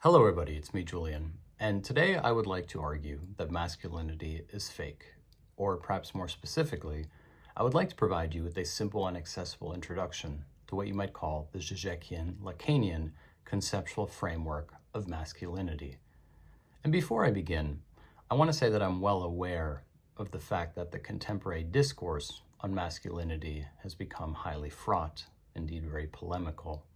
Hello everybody, it's me Julian, and today I would like to argue that masculinity is fake, or perhaps more specifically, I would like to provide you with a simple and accessible introduction to what you might call the Žižekian Lacanian conceptual framework of masculinity. And before I begin, I want to say that I'm well aware of the fact that the contemporary discourse on masculinity has become highly fraught, indeed very polemical.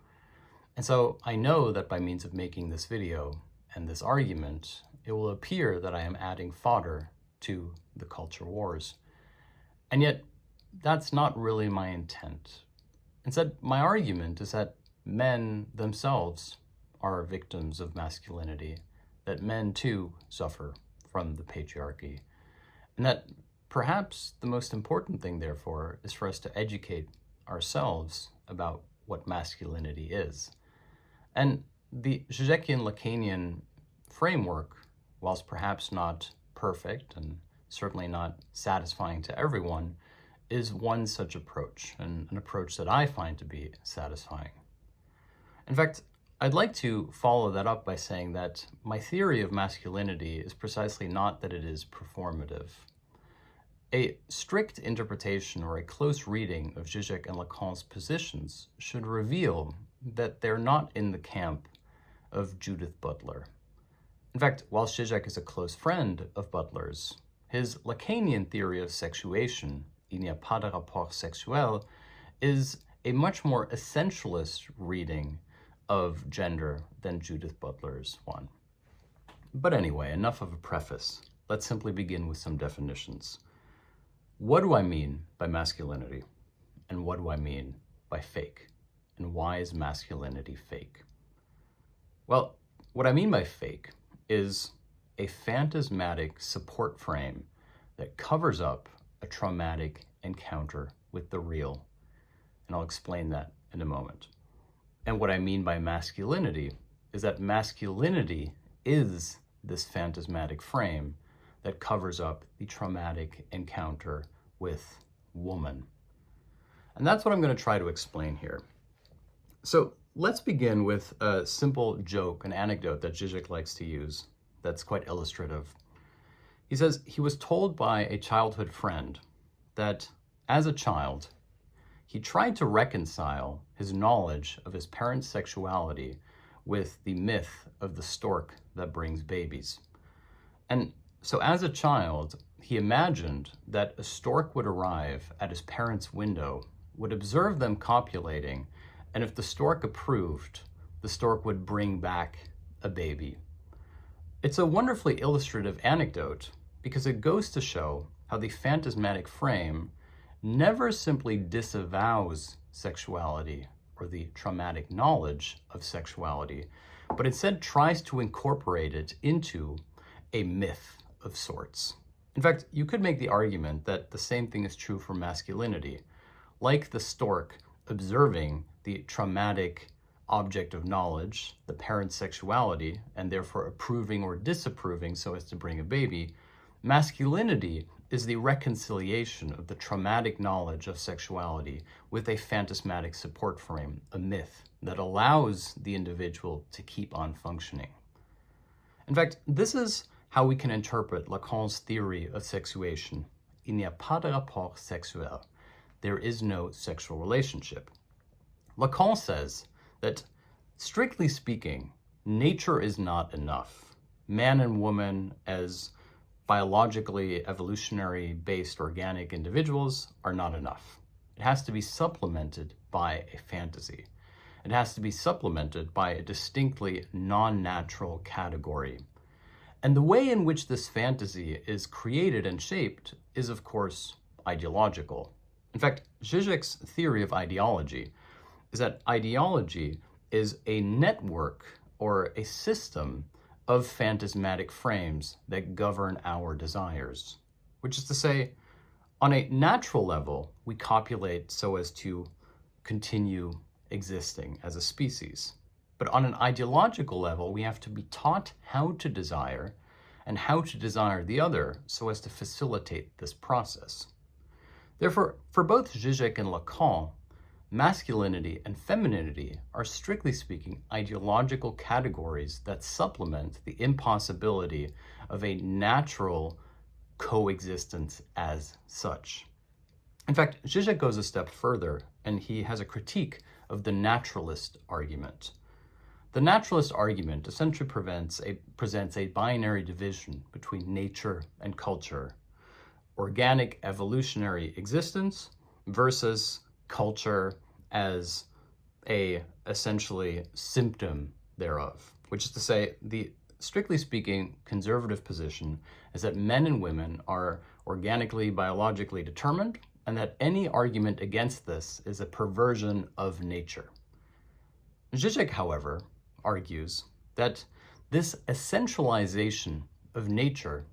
And so I know that by means of making this video and this argument, it will appear that I am adding fodder to the culture wars. And yet, that's not really my intent. Instead, my argument is that men themselves are victims of masculinity, that men too suffer from the patriarchy, and that perhaps the most important thing, therefore, is for us to educate ourselves about what masculinity is. And the Žižekian Lacanian framework, whilst perhaps not perfect and certainly not satisfying to everyone, is one such approach, and an approach that I find to be satisfying. In fact, I'd like to follow that up by saying that my theory of masculinity is precisely not that it is performative. A strict interpretation or a close reading of Žižek and Lacan's positions should reveal that they're not in the camp of Judith Butler. In fact, while Žižek is a close friend of Butler's, his Lacanian theory of sexuation, il n'y a pas de rapport sexuel, is a much more essentialist reading of gender than Judith Butler's one. But anyway, enough of a preface. Let's simply begin with some definitions. What do I mean by masculinity? And what do I mean by fake? And why is masculinity fake? Well, what I mean by fake is a phantasmatic support frame that covers up a traumatic encounter with the real. And I'll explain that in a moment. And what I mean by masculinity is that masculinity is this phantasmatic frame that covers up the traumatic encounter with woman. And that's what I'm going to try to explain here. So let's begin with a simple joke, an anecdote that Žižek likes to use that's quite illustrative. He says he was told by a childhood friend that as a child, he tried to reconcile his knowledge of his parents' sexuality with the myth of the stork that brings babies. And so as a child, he imagined that a stork would arrive at his parents' window, would observe them copulating, and if the stork approved, the stork would bring back a baby. It's a wonderfully illustrative anecdote because it goes to show how the phantasmatic frame never simply disavows sexuality or the traumatic knowledge of sexuality, but instead tries to incorporate it into a myth of sorts. In fact, you could make the argument that the same thing is true for masculinity. Like the stork observing the traumatic object of knowledge, the parent's sexuality, and therefore approving or disapproving so as to bring a baby, masculinity is the reconciliation of the traumatic knowledge of sexuality with a phantasmatic support frame, a myth that allows the individual to keep on functioning. In fact, this is how we can interpret Lacan's theory of sexuation. Il n'y a pas de rapport sexuel. There is no sexual relationship. Lacan says that, strictly speaking, nature is not enough. Man and woman, as biologically evolutionary-based organic individuals, are not enough. It has to be supplemented by a fantasy. It has to be supplemented by a distinctly non-natural category. And the way in which this fantasy is created and shaped is, of course, ideological. In fact, Žižek's theory of ideology is that ideology is a network or a system of phantasmatic frames that govern our desires. Which is to say, on a natural level, we copulate so as to continue existing as a species. But on an ideological level, we have to be taught how to desire and how to desire the other so as to facilitate this process. Therefore, for both Žižek and Lacan, masculinity and femininity are, strictly speaking, ideological categories that supplement the impossibility of a natural coexistence as such. In fact, Žižek goes a step further, and he has a critique of the naturalist argument. The naturalist argument essentially presents a binary division between nature and culture, organic evolutionary existence versus culture as a essentially symptom thereof, which is to say, the strictly speaking conservative position is that men and women are organically, biologically determined, and that any argument against this is a perversion of nature. Žižek, however, argues that this essentialization of nature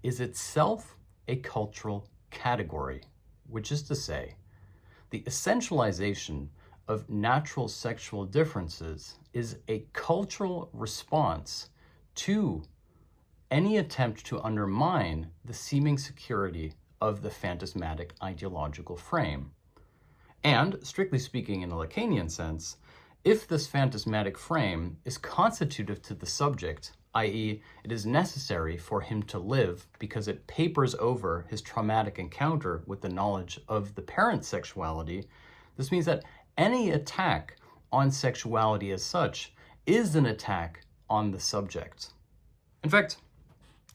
is itself a cultural category, which is to say, the essentialization of natural sexual differences is a cultural response to any attempt to undermine the seeming security of the phantasmatic ideological frame. And, strictly speaking in a Lacanian sense, if this phantasmatic frame is constitutive to the subject, i.e., it is necessary for him to live because it papers over his traumatic encounter with the knowledge of the parent's sexuality, this means that any attack on sexuality as such is an attack on the subject. In fact,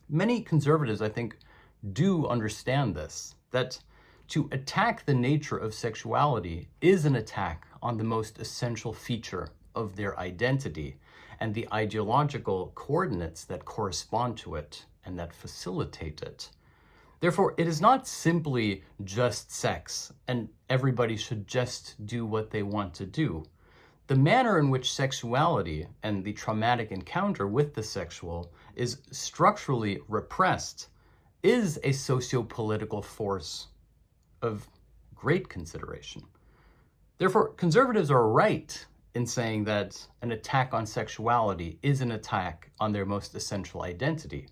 many conservatives, I think, do understand this, that to attack the nature of sexuality is an attack on the most essential feature of their identity and the ideological coordinates that correspond to it and that facilitate it. Therefore, it is not simply just sex and everybody should just do what they want to do. The manner in which sexuality and the traumatic encounter with the sexual is structurally repressed is a socio-political force of great consideration. Therefore, conservatives are right in saying that an attack on sexuality is an attack on their most essential identity.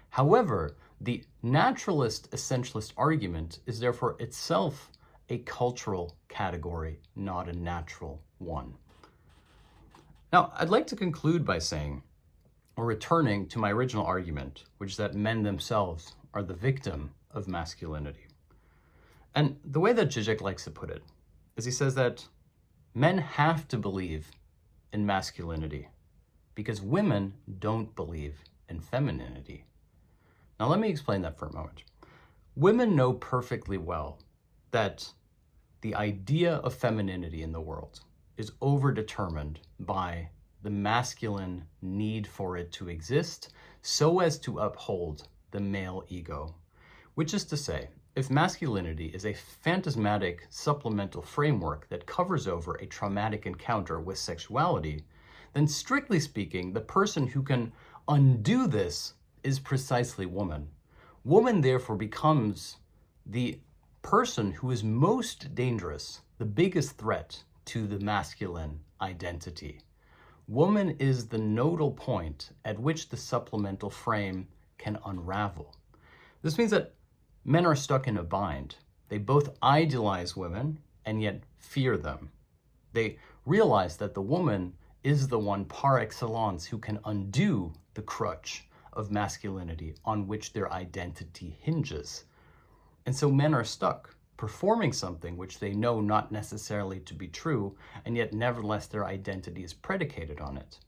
However, the naturalist essentialist argument is therefore itself a cultural category, not a natural one. Now, I'd like to conclude by saying, or returning to my original argument, which is that men themselves are the victim of masculinity. And the way that Žižek likes to put it is he says that men have to believe in masculinity because women don't believe in femininity. Now, let me explain that for a moment. Women know perfectly well that the idea of femininity in the world is overdetermined by the masculine need for it to exist so as to uphold the male ego, which is to say, if masculinity is a phantasmatic supplemental framework that covers over a traumatic encounter with sexuality, then strictly speaking, the person who can undo this is precisely woman. Woman therefore becomes the person who is most dangerous, the biggest threat to the masculine identity. Woman is the nodal point at which the supplemental frame can unravel. This means that men are stuck in a bind. They both idealize women and yet fear them. They realize that the woman is the one par excellence who can undo the crutch of masculinity on which their identity hinges. And so men are stuck performing something which they know not necessarily to be true, and yet nevertheless their identity is predicated on it.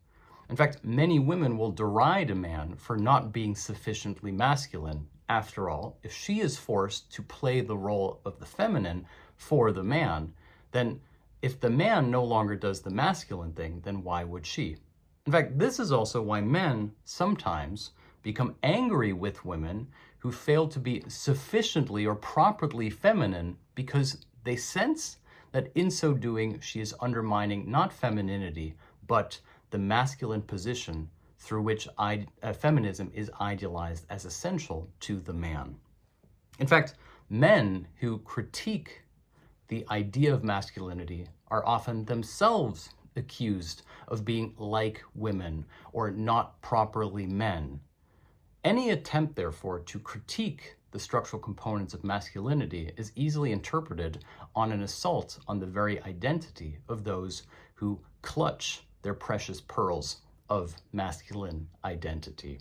In fact, many women will deride a man for not being sufficiently masculine. After all, if she is forced to play the role of the feminine for the man, then if the man no longer does the masculine thing, then why would she? In fact, this is also why men sometimes become angry with women who fail to be sufficiently or properly feminine because they sense that in so doing she is undermining not femininity, but the masculine position through which feminism is idealized as essential to the man. In fact, men who critique the idea of masculinity are often themselves accused of being like women or not properly men. Any attempt, therefore, to critique the structural components of masculinity is easily interpreted on an assault on the very identity of those who clutch their precious pearls of masculine identity.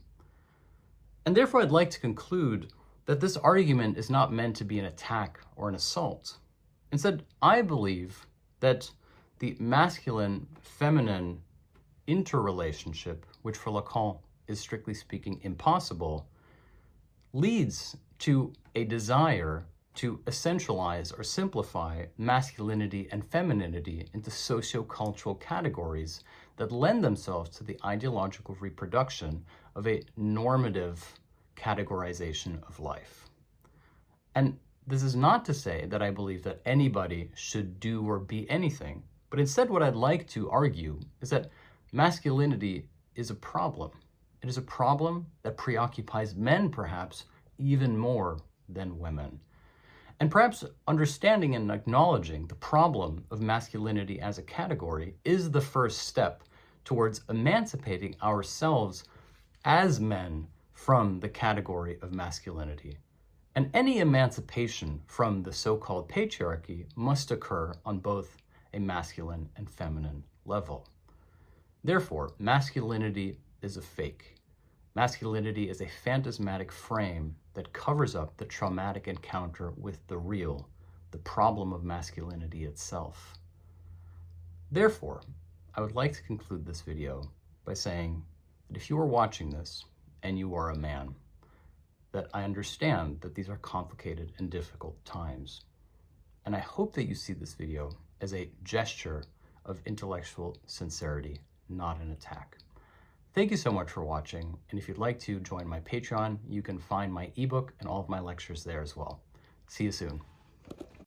And therefore, I'd like to conclude that this argument is not meant to be an attack or an assault. Instead, I believe that the masculine-feminine interrelationship, which for Lacan is strictly speaking impossible, leads to a desire to essentialize or simplify masculinity and femininity into sociocultural categories that lend themselves to the ideological reproduction of a normative categorization of life. And this is not to say that I believe that anybody should do or be anything, but instead what I'd like to argue is that masculinity is a problem. It is a problem that preoccupies men perhaps even more than women. And perhaps understanding and acknowledging the problem of masculinity as a category is the first step towards emancipating ourselves as men from the category of masculinity. And any emancipation from the so-called patriarchy must occur on both a masculine and feminine level. Therefore, masculinity is a fake. Masculinity is a phantasmatic frame that covers up the traumatic encounter with the real, the problem of masculinity itself. Therefore, I would like to conclude this video by saying that if you are watching this and you are a man, that I understand that these are complicated and difficult times. And I hope that you see this video as a gesture of intellectual sincerity, not an attack. Thank you so much for watching, and if you'd like to join my Patreon, you can find my ebook and all of my lectures there as well. See you soon.